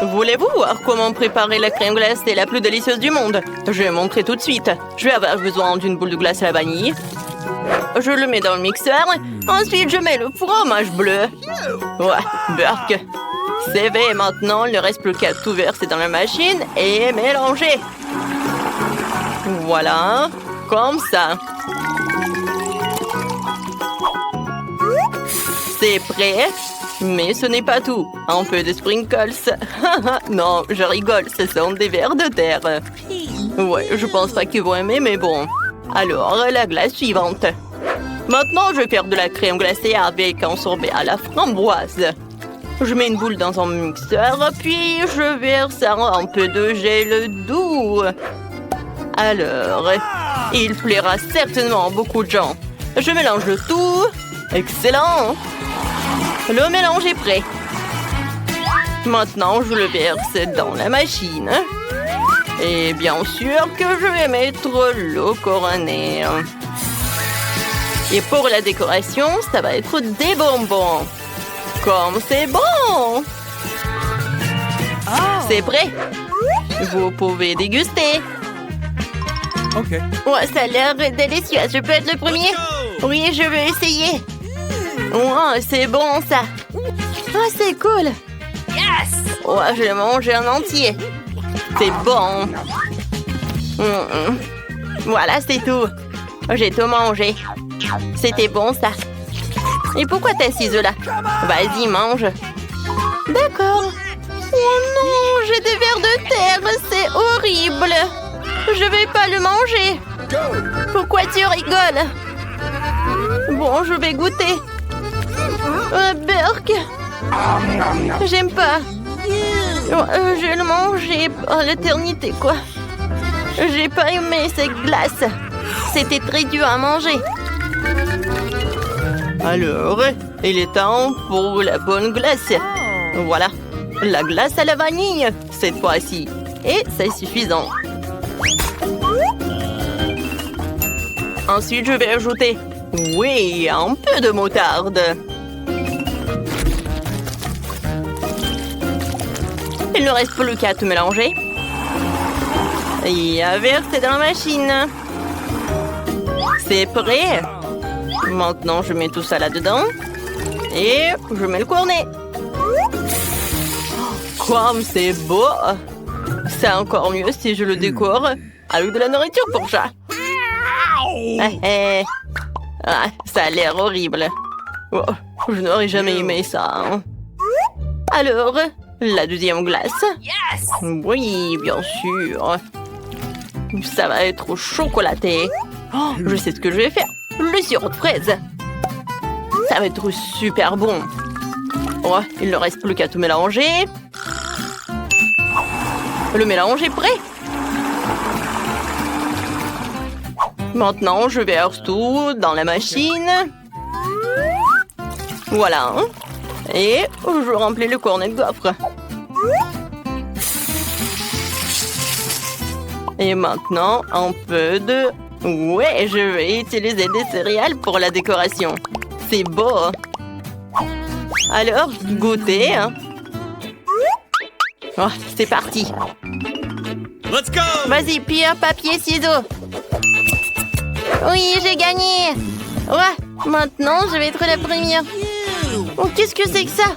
Voulez-vous voir comment préparer la crème glacée la plus délicieuse du monde? Je vais montrer tout de suite. Je vais avoir besoin d'une boule de glace à la vanille. Je le mets dans le mixeur. Ensuite, je mets le fromage bleu. Ouais, Burke. C'est fait. Maintenant, il ne reste plus qu'à tout verser dans la machine et mélanger. Voilà, comme ça. C'est prêt. Mais ce n'est pas tout. Un peu de sprinkles. Non, je rigole, ce sont des vers de terre. Ouais, je pense pas qu'ils vont aimer, mais bon. Alors, la glace suivante. Maintenant, je vais faire de la crème glacée avec un sorbet à la framboise. Je mets une boule dans un mixeur, puis je verse un peu de gel doux. Alors, il plaira certainement à beaucoup de gens. Je mélange le tout. Excellent! Le mélange est prêt. Maintenant, je le verse dans la machine. Et bien sûr que je vais mettre l'eau couronnée. Et pour la décoration, ça va être des bonbons. Comme c'est bon! C'est prêt. Vous pouvez déguster. OK. Ouais, ça a l'air délicieux. Je peux être le premier? Oui, je veux essayer. Ouais, c'est bon, ça. Ah, c'est cool. Yes! Ouais, je vais manger en entier. C'est bon. Voilà, c'est tout. J'ai tout mangé. C'était bon, ça. Et pourquoi t'es assise là? Vas-y, mange. D'accord. Oh non, j'ai des vers de terre. C'est horrible. Je vais pas le manger. Pourquoi tu rigoles? Bon, je vais goûter. Burke. J'aime pas. Je vais le manger à l'éternité, quoi. J'ai pas aimé cette glace. C'était très dur à manger. Alors, il est temps pour la bonne glace. Voilà, la glace à la vanille, cette fois-ci. Et c'est suffisant. Ensuite, je vais ajouter, oui, un peu de moutarde. Il ne reste plus qu'à tout mélanger. Et à verser dans la machine. C'est prêt. Maintenant, je mets tout ça là-dedans. Et je mets le cornet. Comme c'est beau! C'est encore mieux si je le décore avec de la nourriture pour chat. Ah, ça a l'air horrible. Oh, je n'aurais jamais aimé ça. Hein. Alors, la deuxième glace. Yes! Oui, bien sûr. Ça va être chocolaté. Oh, je sais ce que je vais faire. Le sirop de fraise. Ça va être super bon. Oh, il ne reste plus qu'à tout mélanger. Le mélange est prêt. Maintenant, je verse tout dans la machine. Voilà. Et je remplis le cornet de gaufre. Et maintenant, un peu de... Ouais, je vais utiliser des céréales pour la décoration. C'est beau. Alors, goûtez. Oh, c'est parti. Let's go! Vas-y, pierre, papier, ciseaux. Oui, j'ai gagné. Ouais, maintenant, je vais être la première. Oh, qu'est-ce que c'est que ça?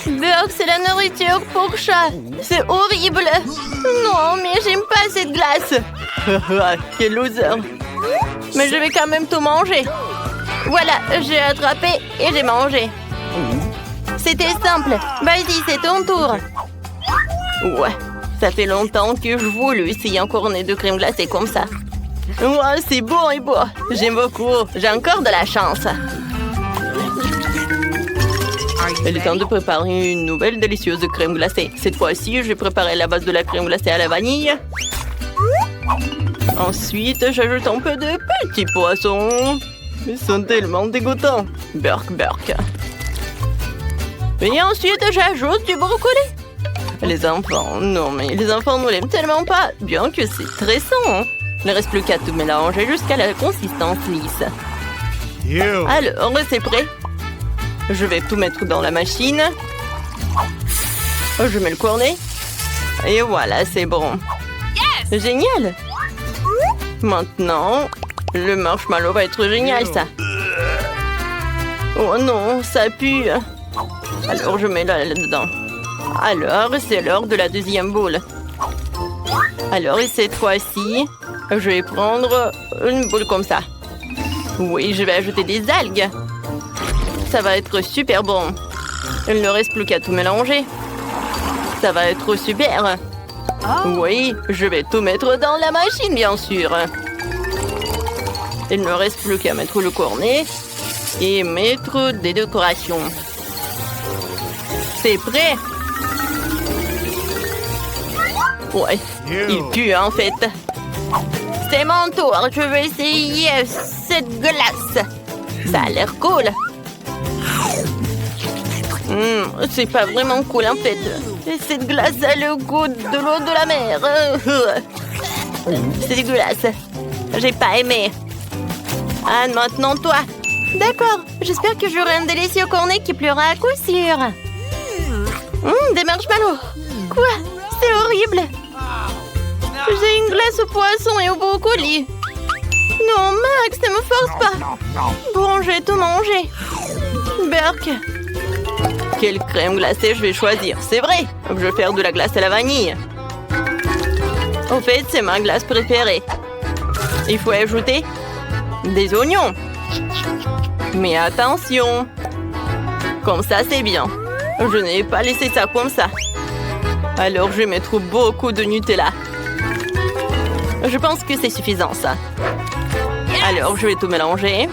Burke, c'est la nourriture pour chat. C'est horrible. Non, mais j'aime pas cette glace. Quel loser. Mais je vais quand même tout manger. Voilà, j'ai attrapé et j'ai mangé. C'était simple. Vas-y, c'est ton tour. Ouais, ça fait longtemps que je voulais essayer un cornet de crème glacée comme ça. Ouais, c'est beau et beau. J'aime beaucoup. J'ai encore de la chance. Il est temps de préparer une nouvelle délicieuse crème glacée. Cette fois-ci, je vais préparer la base de la crème glacée à la vanille. Ensuite, j'ajoute un peu de petits poissons. Ils sont tellement dégoûtants. Burke. Et ensuite, j'ajoute du brocoli. Les enfants, non mais les enfants ne l'aiment tellement pas, bien que c'est très sain. Il ne reste plus qu'à tout mélanger jusqu'à la consistance lisse. Alors, c'est prêt. Je vais tout mettre dans la machine. Je mets le cornet. Et voilà, c'est bon. Génial. Maintenant, le marshmallow va être génial, ça. Oh non, ça pue. Alors, je mets là-dedans. Alors, c'est l'heure de la deuxième boule. Alors, et cette fois-ci, je vais prendre une boule comme ça. Oui, je vais ajouter des algues. Ça va être super bon. Il ne reste plus qu'à tout mélanger. Ça va être super. Oui, je vais tout mettre dans la machine, bien sûr. Il ne reste plus qu'à mettre le cornet et mettre des décorations. C'est prêt. Ouais, il pue en fait. C'est mon tour, je vais essayer cette glace. Ça a l'air cool. C'est pas vraiment cool en fait. Cette glace a le goût de l'eau de la mer. C'est dégueulasse. J'ai pas aimé. Anne, maintenant toi. D'accord, j'espère que j'aurai un délicieux cornet qui pleura à coup sûr. Des marshmallows. Quoi? C'est horrible. J'ai une glace au poisson et au brocoli. Non, Max, ne me force pas. Bon, j'ai tout mangé. Burk. Quelle crème glacée je vais choisir? C'est vrai, je vais faire de la glace à la vanille. En fait, c'est ma glace préférée. Il faut ajouter des oignons. Mais attention. Comme ça, c'est bien. Je n'ai pas laissé ça comme ça. Alors, je vais mettre beaucoup de Nutella. Je pense que c'est suffisant, ça. Alors, je vais tout mélanger.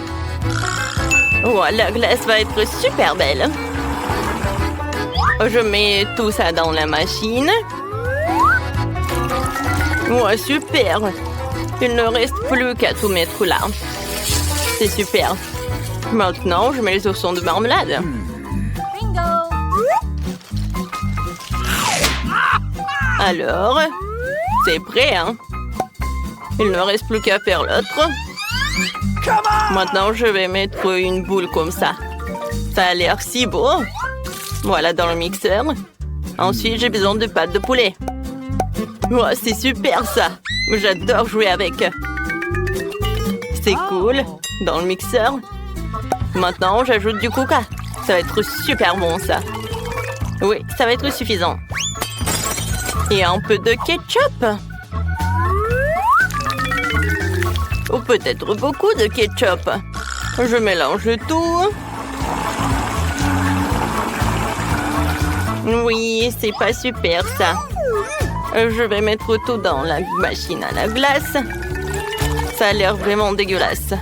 Oh, la glace va être super belle. Je mets tout ça dans la machine. Ouais, super. Il ne reste plus qu'à tout mettre là. C'est super. Maintenant, je mets les oursons de marmelade. Alors, c'est prêt, hein? Il ne reste plus qu'à faire l'autre. Maintenant, je vais mettre une boule comme ça. Ça a l'air si beau. Voilà, dans le mixeur. Ensuite, j'ai besoin de pâte de poulet. Oh, c'est super, ça. J'adore jouer avec. C'est cool. Dans le mixeur. Maintenant, j'ajoute du coca. Ça va être super bon, ça. Oui, ça va être suffisant. Et un peu de ketchup. Ou peut-être beaucoup de ketchup. Je mélange tout. Oui, c'est pas super, ça. Je vais mettre tout dans la machine à la glace. Ça a l'air vraiment dégueulasse.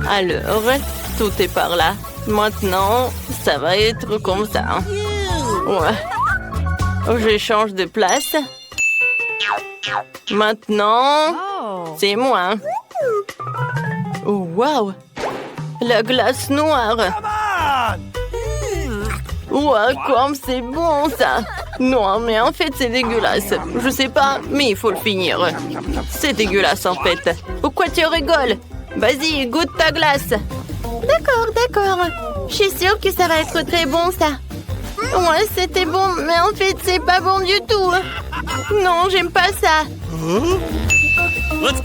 Alors, tout est par là. Maintenant, ça va être comme ça. Ouais. Je change de place. Maintenant, c'est moi. Oh, wow! La glace noire. Ouah, comme c'est bon, ça. Non, mais en fait, c'est dégueulasse. Je sais pas, mais il faut le finir. C'est dégueulasse, en fait. Pourquoi tu rigoles? Vas-y, goûte ta glace. D'accord, d'accord. Je suis sûre que ça va être très bon, ça. Ouais, c'était bon, mais en fait, c'est pas bon du tout. Non, j'aime pas ça.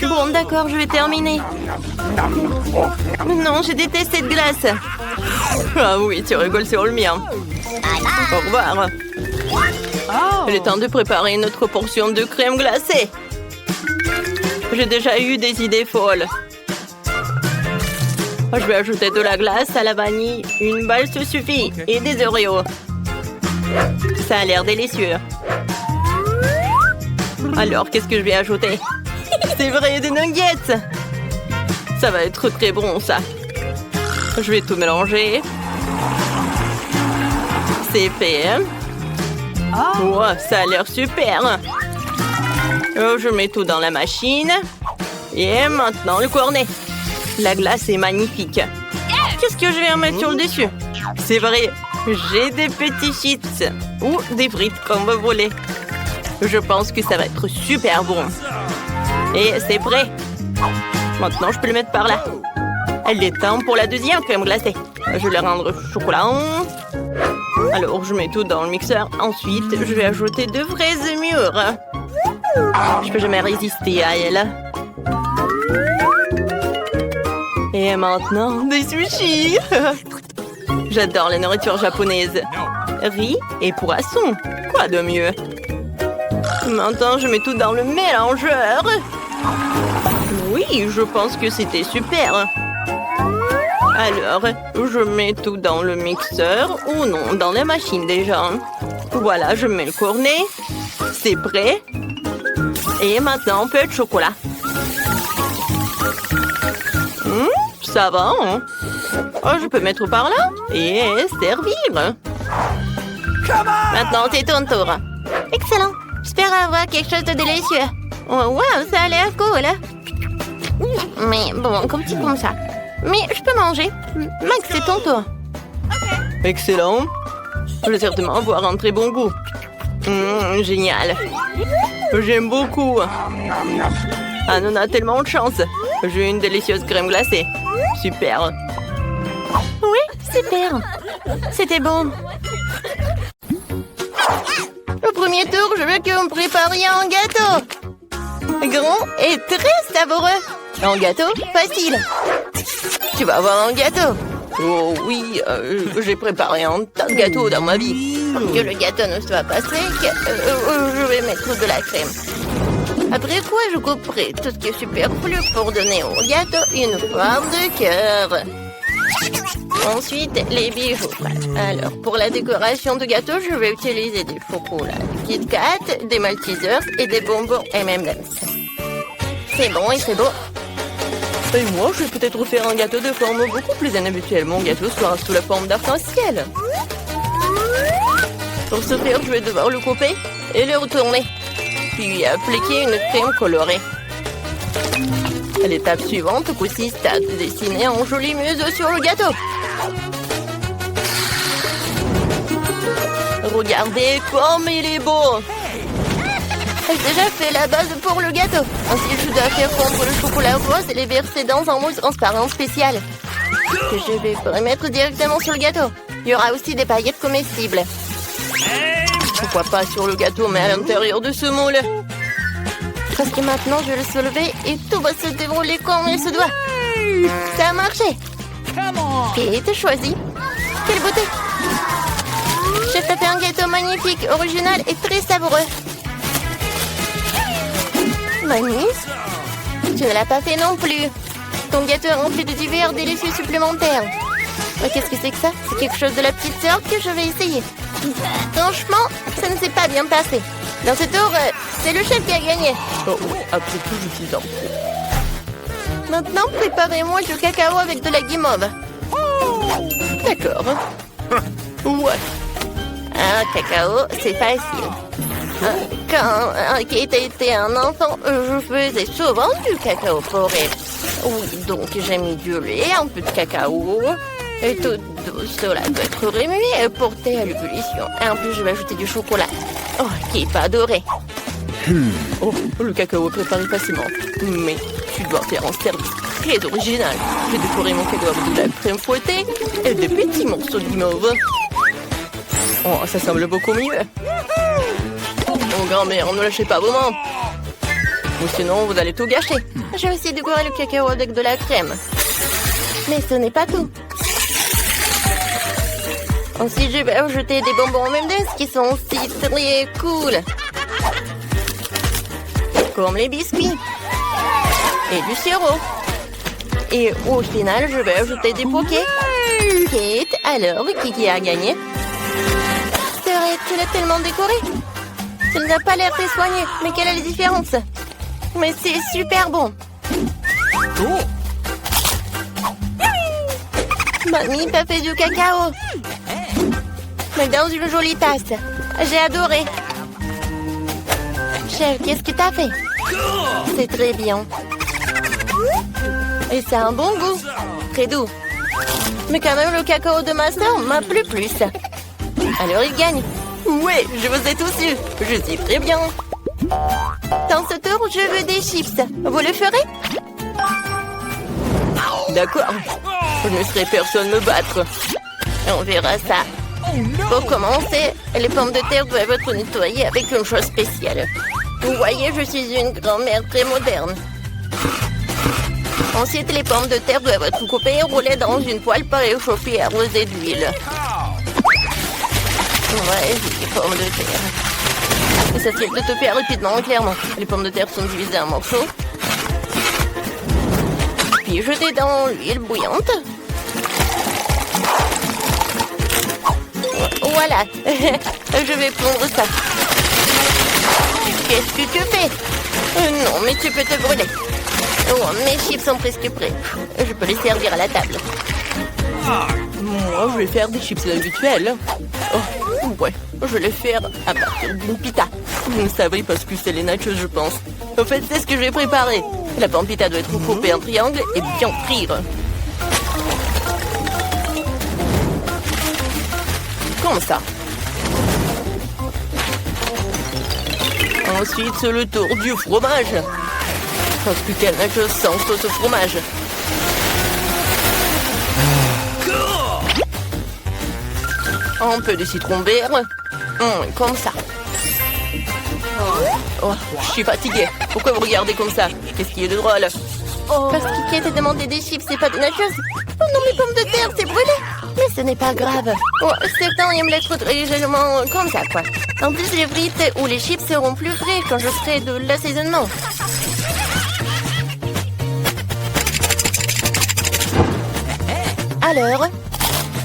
Bon, d'accord, je vais terminer. Non, je déteste cette glace. Ah oui, tu rigoles sur le mien. Au revoir. Il est temps de préparer notre portion de crème glacée. J'ai déjà eu des idées folles. Je vais ajouter de la glace à la vanille. Une balle se suffit. Et des Oreos. Ça a l'air délicieux. Alors, qu'est-ce que je vais ajouter? C'est vrai, des nuggets. Ça va être très bon, ça. Je vais tout mélanger. C'est fait. Wow, ça a l'air super. Je mets tout dans la machine. Et maintenant, le cornet. La glace est magnifique. Qu'est-ce que je vais en mettre sur le dessus? C'est vrai, j'ai des petits chips. Ou des frites, comme vous voulez. Je pense que ça va être super bon. Et c'est prêt. Maintenant, je peux le mettre par là. Il est temps pour la deuxième crème glacée. Je vais le rendre chocolat. Alors, je mets tout dans le mixeur. Ensuite, je vais ajouter de fraises mûres. Je peux jamais résister à elle. Et maintenant, des sushis. J'adore la nourriture japonaise. Riz et poisson. Quoi de mieux? Maintenant, je mets tout dans le mélangeur. Oui, je pense que c'était super. Alors, je mets tout dans le mixeur ou non, dans la machine déjà. Voilà, je mets le cornet. C'est prêt. Et maintenant, un peu de chocolat. Ça va, hein? Oh, je peux mettre par là et servir. Maintenant, c'est ton tour. Excellent. J'espère avoir quelque chose de délicieux. Oh, wow, ça a l'air cool. Mais bon, comme petit comme ça. Mais je peux manger. Max, c'est ton tour. Excellent. Je vais certainement avoir un très bon goût. Génial. J'aime beaucoup. Ah, on a tellement de chance. J'ai une délicieuse crème glacée. Super. Oui, super. C'était bon. Au premier tour, je veux qu'on prépare un gâteau. Grand et très savoureux. Un gâteau facile. Tu vas avoir un gâteau. Oh oui, j'ai préparé un tas de gâteaux dans ma vie. Pour que le gâteau ne soit pas sec, je vais mettre de la crème. Après quoi, je couperai tout ce qui est superflu pour donner au gâteau une forme de cœur. Ensuite, les bijoux. Alors, pour la décoration de gâteau, je vais utiliser des chocolats Kit Kat, des Maltesers et des bonbons M&M's. C'est bon et c'est beau. Et moi, je vais peut-être faire un gâteau de forme beaucoup plus inhabituelle. Mon gâteau sera sous la forme d'arc-en-ciel. Pour ce faire, je vais devoir le couper et le retourner. Puis appliquer une crème colorée. L'étape suivante consiste à dessiner un joli muse sur le gâteau. Regardez comme il est beau! J'ai déjà fait la base pour le gâteau. Ensuite, je dois faire fondre le chocolat rose et les verser dans un mousse transparent spécial. Que je vais mettre directement sur le gâteau. Il y aura aussi des paillettes comestibles. Pourquoi pas sur le gâteau, mais à l'intérieur de ce moule. Parce que maintenant, je vais le soulever et tout va se dérouler comme il se doit. Ça a marché. Kate, choisis. Quelle beauté! Chef t'a fait un gâteau magnifique, original et très savoureux. Manis, tu ne l'as pas fait non plus. Ton gâteau est rempli de divers délicieux supplémentaires. Qu'est-ce que c'est que ça? C'est quelque chose de la petite sœur que je vais essayer. Franchement, ça ne s'est pas bien passé. Dans ce tour, c'est le chef qui a gagné. Oh oui, après tout, je suis en pro. Maintenant, préparez-moi du cacao avec de la guimauve. D'accord. Ouais. Un cacao, c'est facile. Quand Kate était un enfant, je faisais souvent du cacao pour elle. Oui, donc j'ai mis du lait, un peu de cacao. Et tout cela doit être remué et porté à l'ébullition. Et en plus, je vais ajouter du chocolat. Oh, Kate va adorer. Oh, le cacao est préparé facilement. Mais tu dois faire un service très original. J'ai décoré mon cacao avec de la crème fouettée et des petits morceaux de guimauve. Oh, ça semble beaucoup mieux. Oh, grand-mère, ne lâchez pas vos mains. Ou sinon, vous allez tout gâcher. J'ai aussi décoré le cacao avec de la crème. Mais ce n'est pas tout. Ensuite, je vais ajouter des bonbons M&M's qui sont aussi très cool. Comme les biscuits. Et du sirop. Et au final, je vais ajouter des pokés. Kate, alors, qui a gagné? C'est vrai, tu l'as tellement décoré. Ça n'a pas l'air très soigné, mais quelle est la différence? Mais c'est super bon. Mamie, t'as fait du cacao. Mais dans une jolie tasse. J'ai adoré. Chef, qu'est-ce que t'as fait? C'est très bien. Et ça a un bon goût. Très doux. Mais quand même, le cacao de ma sœur m'a plu plus. Alors il gagne. Ouais, je vous ai tous eu. Je suis très bien. Dans ce tour, je veux des chips. Vous le ferez? D'accord. Je ne laisserai personne me battre. On verra ça. Pour commencer, les pommes de terre doivent être nettoyées avec une chose spéciale. Vous voyez, je suis une grand-mère très moderne. Ensuite, les pommes de terre doivent être coupées et roulées dans une poêle préchauffée et arrosée d'huile. Ouais, j'ai des pommes de terre. Et ça se fait de toper rapidement, clairement. Les pommes de terre sont divisées en morceaux. Puis jetées dans l'huile bouillante. Voilà. Je vais prendre ça. Qu'est-ce que tu fais? Non, mais tu peux te brûler. Oh, mes chips sont presque prêts. Je peux les servir à la table. Moi, je vais faire des chips habituels. Oh, ouais, je vais les faire à partir d'une pita. Vous ne savez pas ce que c'est les nachos, je pense. En fait, c'est ce que je vais préparer. La pampita doit être coupée en triangle et bien frire. Comme ça. Ensuite, c'est le tour du fromage. Parce que quel nachos sans sauce au fromage. Un peu de citron vert. Comme ça. Oh, je suis fatiguée. Pourquoi vous regardez comme ça? Qu'est-ce qui est de drôle? Parce que Kate a demandé des chips, c'est pas des nachos. Oh non, mes pommes de terre, c'est brûlé. Mais ce n'est pas grave. Oh, certains aiment l'être très légèrement comme ça, quoi. En plus, les frites ou les chips seront plus frais quand je ferai de l'assaisonnement. Alors,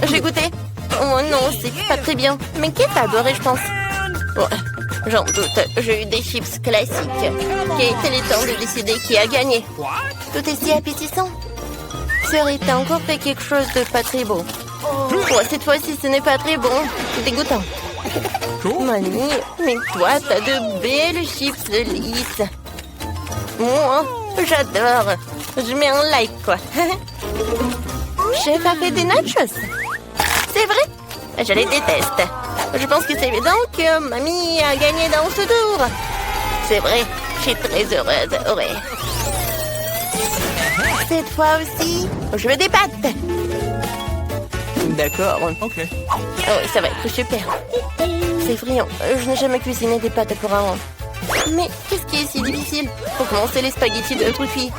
j'ai goûté. Oh non, c'est pas très bien. Mais Kate a adoré, je pense. Oh, j'en doute. J'ai eu des chips classiques. Kate, il est temps de décider qui a gagné. Tout est si appétissant. Serait encore fait quelque chose de pas très beau. Oh, cette fois-ci, ce n'est pas très bon. C'est dégoûtant. Mamie, mais toi, t'as de belles chips lisses. Moi, j'adore. Je mets un like, quoi. Chef a fait des nachos. C'est vrai? Je les déteste. Je pense que c'est évident que mamie a gagné dans ce tour. C'est vrai, je suis très heureuse. Ouais. Cette fois aussi, je veux des pâtes. D'accord. Ok. Oh, ça va être super. C'est friand. Je n'ai jamais cuisiné des pâtes pour un. Mais qu'est-ce qui est si difficile? Pour commencer, les spaghettis de l'autre fille.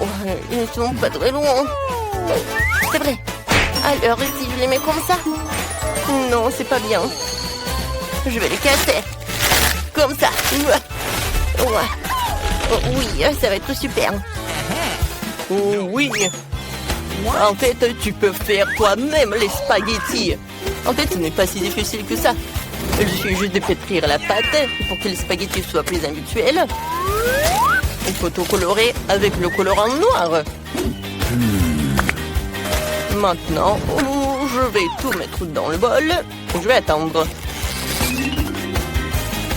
Oh, ils ne sont pas très loin. C'est vrai. Alors, si je les mets comme ça? Non, c'est pas bien. Je vais les casser. Comme ça. Ouais. Oh, oui, ça va être super. Oh, oui. En fait, tu peux faire toi-même les spaghettis. En fait, ce n'est pas si difficile que ça. Il suffit juste de pétrir la pâte pour que les spaghettis soient plus habituels. Il faut tout colorer avec le colorant noir. Maintenant, je vais tout mettre dans le bol. Je vais attendre.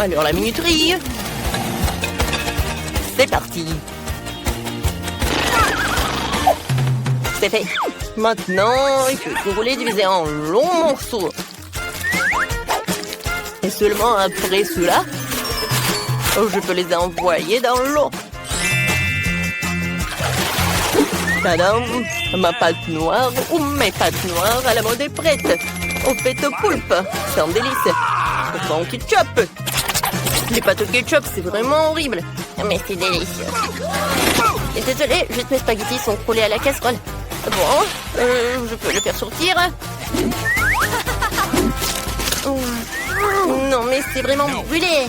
Alors, la minuterie. C'est parti. C'est fait. Maintenant, il faut tout rouler, diviser en longs morceaux. Et seulement après cela, je peux les envoyer dans l'eau. Tadam! Ma pâte noire ou mes pâtes noires à la mode est prête. On fait au poulpe. C'est un délice. Bon ketchup. Les pâtes au ketchup, c'est vraiment horrible. Mais c'est délicieux. Et désolé, juste mes spaghettis sont collés à la casserole. Bon, je peux le faire sortir. Non, mais c'est vraiment brûlé.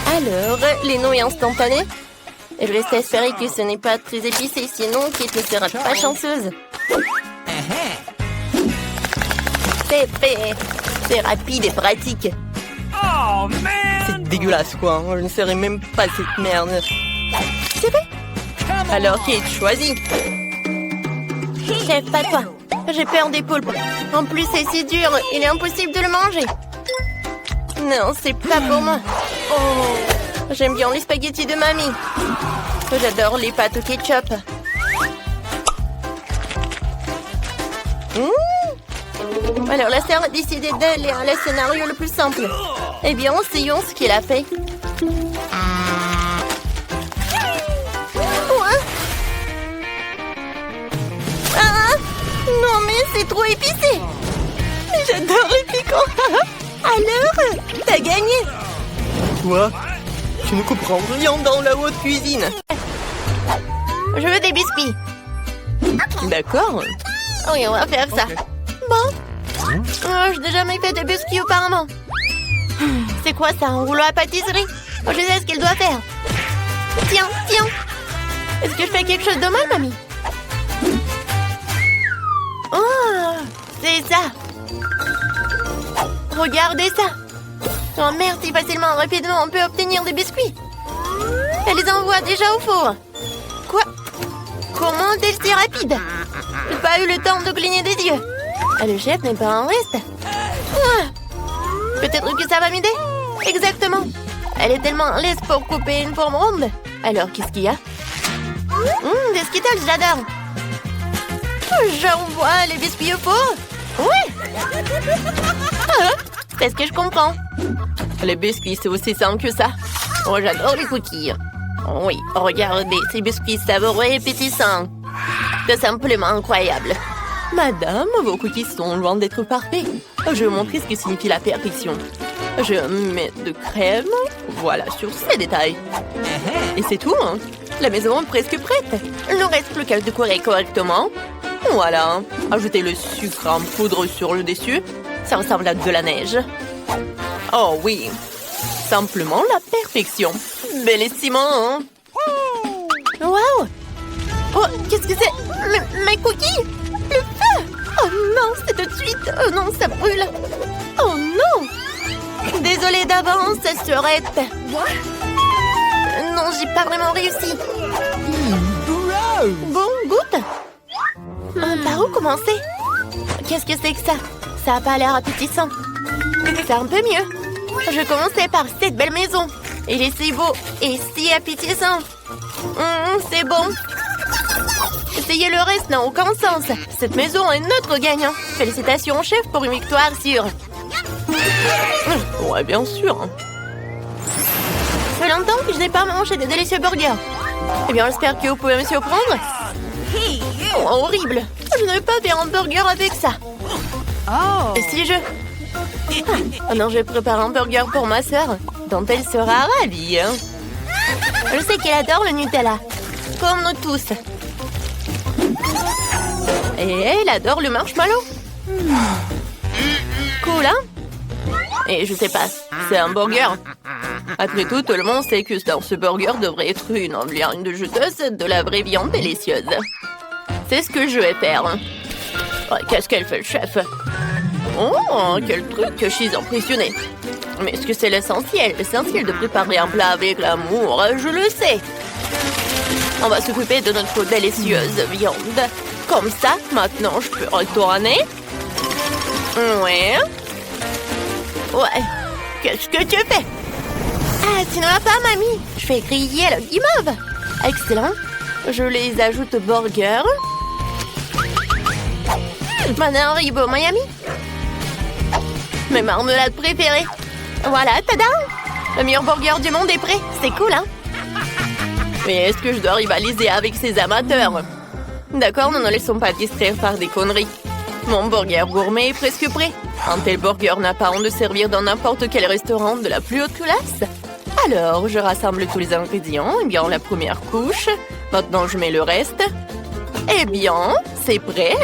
Alors, les nouilles instantanées. Je reste à espérer que ce n'est pas très épicé, sinon Kate ne sera pas chanceuse. C'est fait. C'est rapide et pratique. C'est dégueulasse, quoi. Je ne saurais même pas cette merde. C'est fait. Alors, Kate, choisis. Chef, pas toi. J'ai peur des poulpes. En plus, c'est si dur. Il est impossible de le manger. Non, c'est pas pour moi. Oh, j'aime bien les spaghettis de mamie. J'adore les pâtes au ketchup. Alors, la sœur a décidé d'aller à le scénario le plus simple. Eh bien, essayons ce qu'il a fait. Non, mais c'est trop épicé. J'adore les piquants. Alors, t'as gagné. Quoi? Tu ne comprends rien dans la haute cuisine. Je veux des biscuits. D'accord. Oui, on va faire ça. Bon. Oh, je n'ai jamais fait de biscuits auparavant. C'est quoi ça, un rouleau à pâtisserie? Oh, je sais ce qu'il doit faire. Tiens, tiens. Est-ce que je fais quelque chose de mal, mamie? Oh, c'est ça. Regardez ça. Oh, merci facilement, rapidement, on peut obtenir des biscuits. Elle les envoie déjà au four. Quoi? Comment est-elle si rapide? Je n'ai pas eu le temps de cligner des yeux. Ah, le chef n'est pas en reste. Peut-être que ça va m'aider. Exactement. Elle est tellement lisse pour couper une forme ronde. Alors, qu'est-ce qu'il y a? Des Skittles, j'adore. J'envoie les biscuits au four. Oui. C'est ce que je comprends. Les biscuits, c'est aussi simple que ça. Oh, j'adore les cookies. Oui, regardez, ces biscuits savoureux et pétissants. C'est simplement incroyable. Madame, vos cookies sont loin d'être parfaits. Je vais vous montrer ce que signifie la perfection. Je mets de crème, voilà, sur ces détails. Et c'est tout, hein. La maison est presque prête. Il ne reste plus qu'à décorer correctement. Voilà, ajoutez le sucre en poudre sur le dessus. Ça ressemble à de la neige. Oh oui, simplement la perfection. Bellissimo, hein? Wow! Oh, qu'est-ce que c'est? Mes cookies? Le feu! Oh non, c'est tout de suite! Oh non, ça brûle! Oh non! Désolée d'avance, Surette. Non, j'ai pas vraiment réussi. Bon, goûte. Par où commencer? Qu'est-ce que c'est que ça? Ça a pas l'air appétissant. C'est un peu mieux. Je commençais par cette belle maison. Il est si beau et si appétissant. C'est bon. Essayer le reste n'a aucun sens. Cette maison est notre gagnant. Félicitations, chef, pour une victoire sûre. Ouais, bien sûr. Ça fait longtemps que je n'ai pas mangé de délicieux burgers. Eh bien, j'espère que vous pouvez me surprendre. Oh, horrible. Je ne vais pas faire un burger avec ça. Et si je... Oh non, je vais préparer un burger pour ma sœur, dont elle sera ravie. Je sais qu'elle adore le Nutella, comme nous tous. Et elle adore le marshmallow. Cool, hein? Et je sais pas, c'est un burger. Après tout le monde sait que dans ce burger devrait être une viande juteuse de la vraie viande délicieuse. C'est ce que je vais faire. Oh, qu'est-ce qu'elle fait, le chef? Oh, quel truc, je suis impressionnée. Mais est-ce que c'est l'essentiel? L'essentiel de préparer un plat avec l'amour, je le sais. On va s'occuper de notre délicieuse viande. Comme ça, maintenant, je peux retourner. Ouais. Ouais. Qu'est-ce que tu fais? Ah, tu ne vas pas, mamie. Je fais griller le guimauve. Excellent. Je les ajoute au burger. Maintenant, Haribo Miami. Mes marmelades préférées. Voilà, tada! Le meilleur burger du monde est prêt. C'est cool, hein? Mais est-ce que je dois rivaliser avec ces amateurs? D'accord, ne nous laissons pas distraire par des conneries. Mon burger gourmet est presque prêt. Un tel burger n'a pas honte de servir dans n'importe quel restaurant de la plus haute classe. Alors, je rassemble tous les ingrédients. Eh bien, la première couche. Maintenant, je mets le reste. Eh bien, c'est prêt.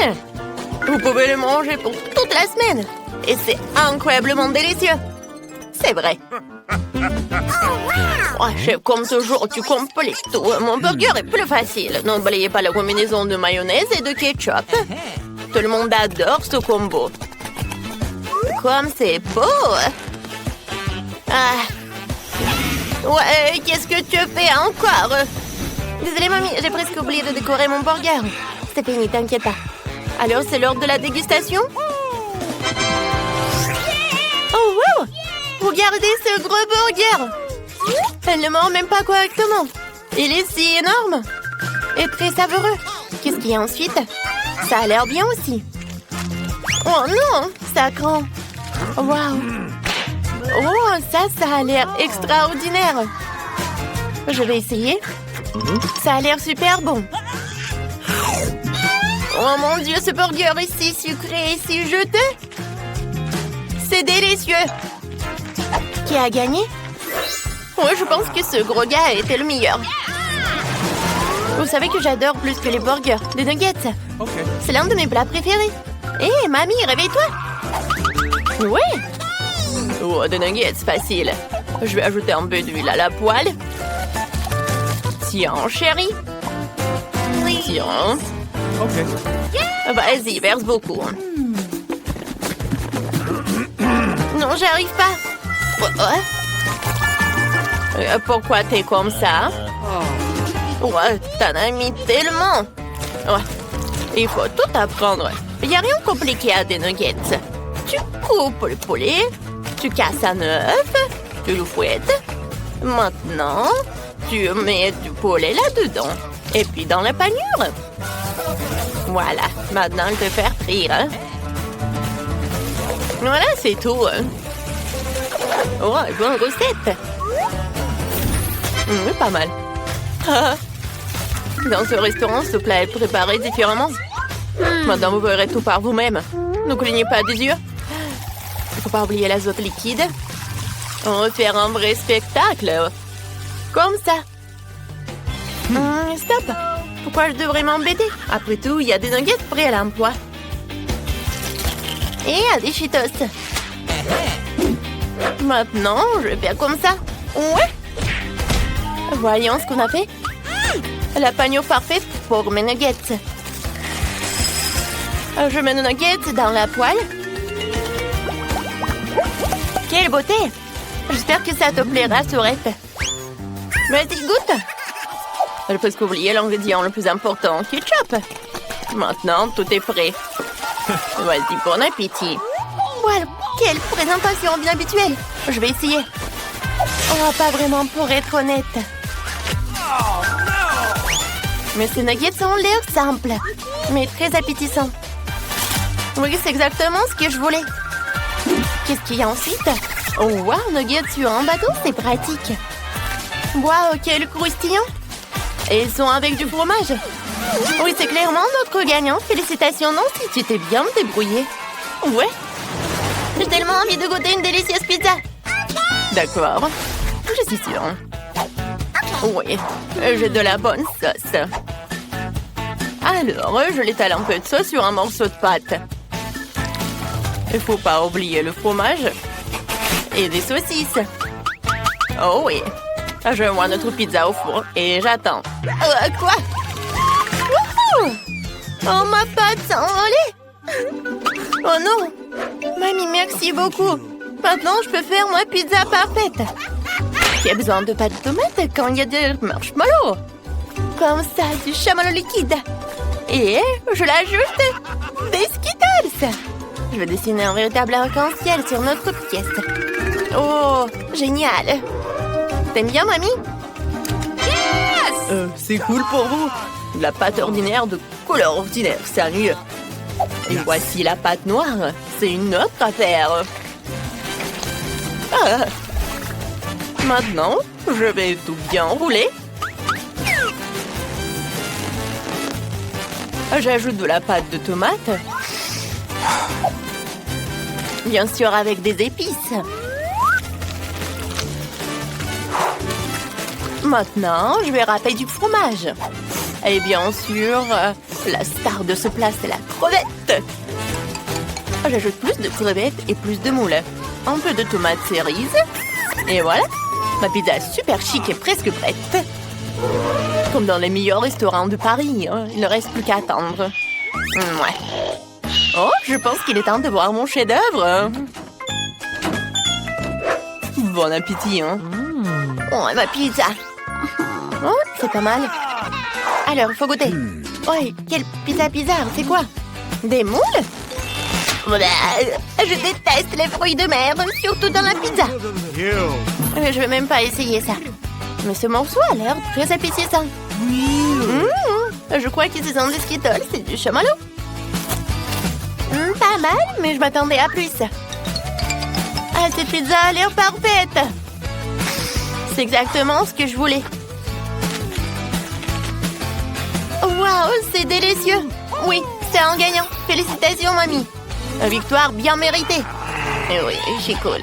Vous pouvez le manger pour toute la semaine. Et c'est incroyablement délicieux. C'est vrai. Oh, chef, comme toujours, tu complètes tout. Mon burger est plus facile. N'oubliez pas la combinaison de mayonnaise et de ketchup. Tout le monde adore ce combo. Comme c'est beau. Ah. Ouais, qu'est-ce que tu fais encore? Désolée, mamie, j'ai presque oublié de décorer mon burger. C'est fini, t'inquiète pas. Alors, c'est l'heure de la dégustation? Oh, wow! Regardez ce gros burger! Elle ne mord même pas correctement. Il est si énorme et très savoureux. Qu'est-ce qu'il y a ensuite? Ça a l'air bien aussi. Oh non, ça craint. Waouh! Oh, ça a l'air extraordinaire. Je vais essayer. Ça a l'air super bon. Oh mon Dieu, ce burger est si sucré et si juteux. C'est délicieux. Qui a gagné? Oui, je pense que ce gros gars a été le meilleur. Vous savez que j'adore plus que les burgers, des nuggets. Okay. C'est l'un de mes plats préférés. Hé, mamie, réveille-toi. Oui. Oh, des nuggets, facile. Je vais ajouter un peu d'huile à la poêle. Tiens, chérie. Tiens. Okay. Vas-y, verse beaucoup. Non, j'arrive pas. Pourquoi t'es comme ça? Ouais, t'en as mis tellement. Ouais. Il faut tout apprendre. Il n'y a rien de compliqué à des nuggets. Tu coupes le poulet, tu casses un œuf, tu le fouettes. Maintenant, tu mets du poulet là-dedans. Et puis dans la panure. Voilà, maintenant il peut faire frire. Hein? Voilà, c'est tout. Oh, bonne recette. Pas mal. Dans ce restaurant, ce plat est préparé différemment. Maintenant, vous verrez tout par vous-même. Ne clignez pas des yeux. Il ne faut pas oublier l'azote liquide. On va faire un vrai spectacle. Comme ça. Stop. Pourquoi je devrais m'embêter? Après tout, il y a des nuggets prêts à l'emploi. Et il y a des Cheetos. Maintenant, je vais faire comme ça. Ouais. Voyons ce qu'on a fait. La panure parfaite pour mes nuggets. Je mets nos nuggets dans la poêle. Quelle beauté! J'espère que ça te plaira, Sourette. Vas-y, goûte. Je peux oublier l'ingrédient le plus important, ketchup. Maintenant, tout est prêt. Vas-y, bon appétit. Voilà, quelle présentation bien habituelle. Je vais essayer. Oh, pas vraiment pour être honnête. Mais ces nuggets ont l'air simples, mais très appétissants. Oui, c'est exactement ce que je voulais. Qu'est-ce qu'il y a ensuite? Oh, wow, nuggets sur un bateau, c'est pratique. Wow, quel croustillant. Et ils sont avec du fromage. Oui, c'est clairement notre gagnant. Félicitations, Nancy, tu t'es bien débrouillée. Ouais. J'ai tellement envie de goûter une délicieuse pizza. D'accord, je suis sûre. Oui, j'ai de la bonne sauce. Alors, je l'étale un peu de sauce sur un morceau de pâte. Il faut pas oublier le fromage et des saucisses. Oh oui, je vois notre pizza au four et j'attends. Quoi? Wouhou! Oh, ma pâte s'est envolée! Oh non! Mamie, merci beaucoup. Maintenant, je peux faire ma pizza parfaite. Qui a besoin de pâte de tomate quand il y a des marshmallows? Comme ça, du chamallow liquide. Et je l'ajoute des Skittles. Je vais dessiner un véritable arc-en-ciel sur notre pièce. Oh, génial. T'aimes bien, mamie? Yes! C'est cool pour vous. De la pâte ordinaire de couleur ordinaire, sérieux. Et voici la pâte noire. C'est une autre affaire. Ah. Maintenant, je vais tout bien rouler. J'ajoute de la pâte de tomate. Bien sûr, avec des épices. Maintenant, je vais râper du fromage. Et bien sûr, la star de ce plat, c'est la crevette. J'ajoute plus de crevettes et plus de moules. Un peu de tomates cerises. Et voilà, ma pizza est super chic et presque prête. Comme dans les meilleurs restaurants de Paris. Il ne reste plus qu'à attendre. Ouais. Oh, je pense qu'il est temps de voir mon chef-d'œuvre. Bon appétit, hein. Oh, ma pizza. Oh, c'est pas mal. Alors, il faut goûter. Oh, quelle pizza bizarre, c'est quoi? Des moules? Je déteste les fruits de mer, surtout dans la pizza. Je vais même pas essayer ça. Mais ce morceau a l'air très appétissant. Je crois que ce sont des Skittles, c'est du chamallow. Pas mal, mais je m'attendais à plus. Ah, cette pizza a l'air parfaite. C'est exactement ce que je voulais. Waouh, c'est délicieux. Oui, c'est un gagnant. Félicitations, mamie. Une victoire bien méritée. Oui, c'est cool.